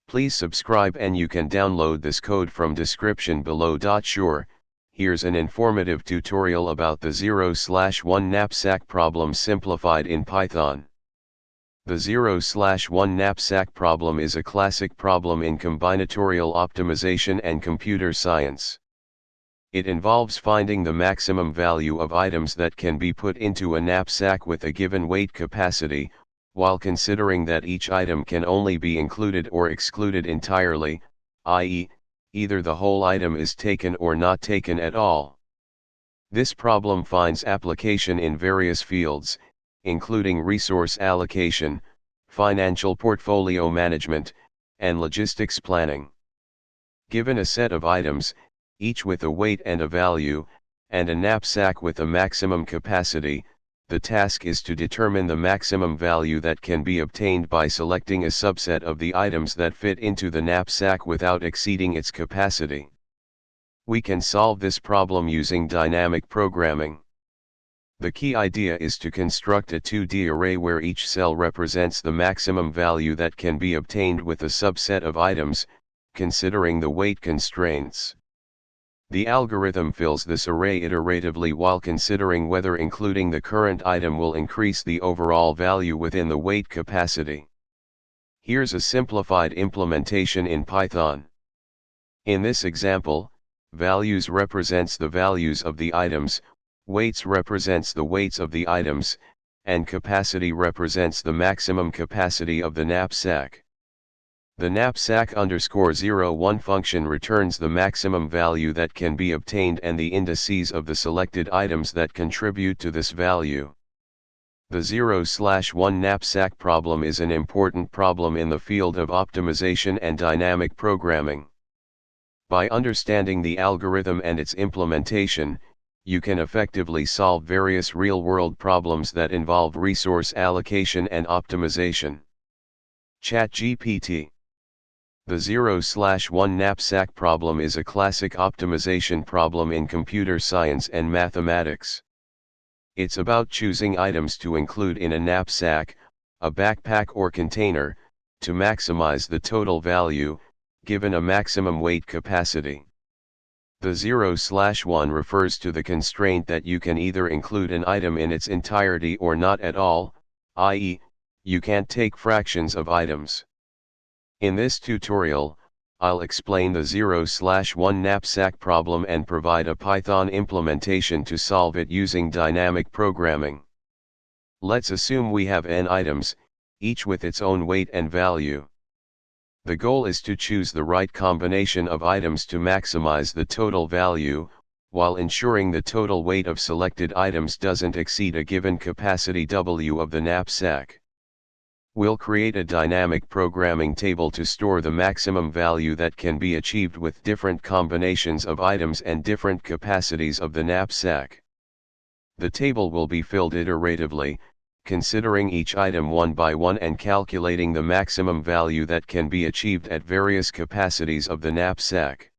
Please subscribe and you can download this code from description below. Sure, here's an informative tutorial about the 0/1 knapsack problem simplified in Python. The 0/1 knapsack problem is a classic problem in combinatorial optimization and computer science. It involves finding the maximum value of items that can be put into a knapsack with a given weight capacity, while considering that each item can only be included or excluded entirely, i.e., either the whole item is taken or not taken at all. This problem finds application in various fields, including resource allocation, financial portfolio management, and logistics planning. Given a set of items, each with a weight and a value, and a knapsack with a maximum capacity, the task is to determine the maximum value that can be obtained by selecting a subset of the items that fit into the knapsack without exceeding its capacity. We can solve this problem using dynamic programming. The key idea is to construct a 2D array where each cell represents the maximum value that can be obtained with a subset of items, considering the weight constraints. The algorithm fills this array iteratively while considering whether including the current item will increase the overall value within the weight capacity. Here's a simplified implementation in Python. In this example, values represents the values of the items, weights represents the weights of the items, and capacity represents the maximum capacity of the knapsack. The knapsack_01 function returns the maximum value that can be obtained and the indices of the selected items that contribute to this value. The 0/1 knapsack problem is an important problem in the field of optimization and dynamic programming. By understanding the algorithm and its implementation, you can effectively solve various real-world problems that involve resource allocation and optimization. ChatGPT. The 0/1 knapsack problem is a classic optimization problem in computer science and mathematics. It's about choosing items to include in a knapsack, a backpack or container, to maximize the total value, given a maximum weight capacity. The 0/1 refers to the constraint that you can either include an item in its entirety or not at all, i.e., you can't take fractions of items. In this tutorial, I'll explain the 0/1 knapsack problem and provide a Python implementation to solve it using dynamic programming. Let's assume we have n items, each with its own weight and value. The goal is to choose the right combination of items to maximize the total value, while ensuring the total weight of selected items doesn't exceed a given capacity W of the knapsack. We'll create a dynamic programming table to store the maximum value that can be achieved with different combinations of items and different capacities of the knapsack. The table will be filled iteratively, considering each item one by one and calculating the maximum value that can be achieved at various capacities of the knapsack.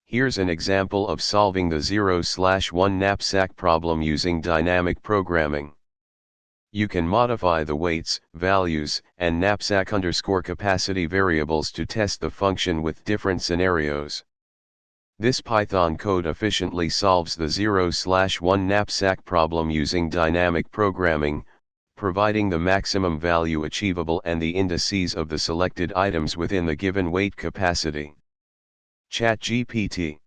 Here's an example of solving the 0/1 knapsack problem using dynamic programming. You can modify the weights, values, and knapsack_capacity variables to test the function with different scenarios. This Python code efficiently solves the 0/1 knapsack problem using dynamic programming, providing the maximum value achievable and the indices of the selected items within the given weight capacity. ChatGPT.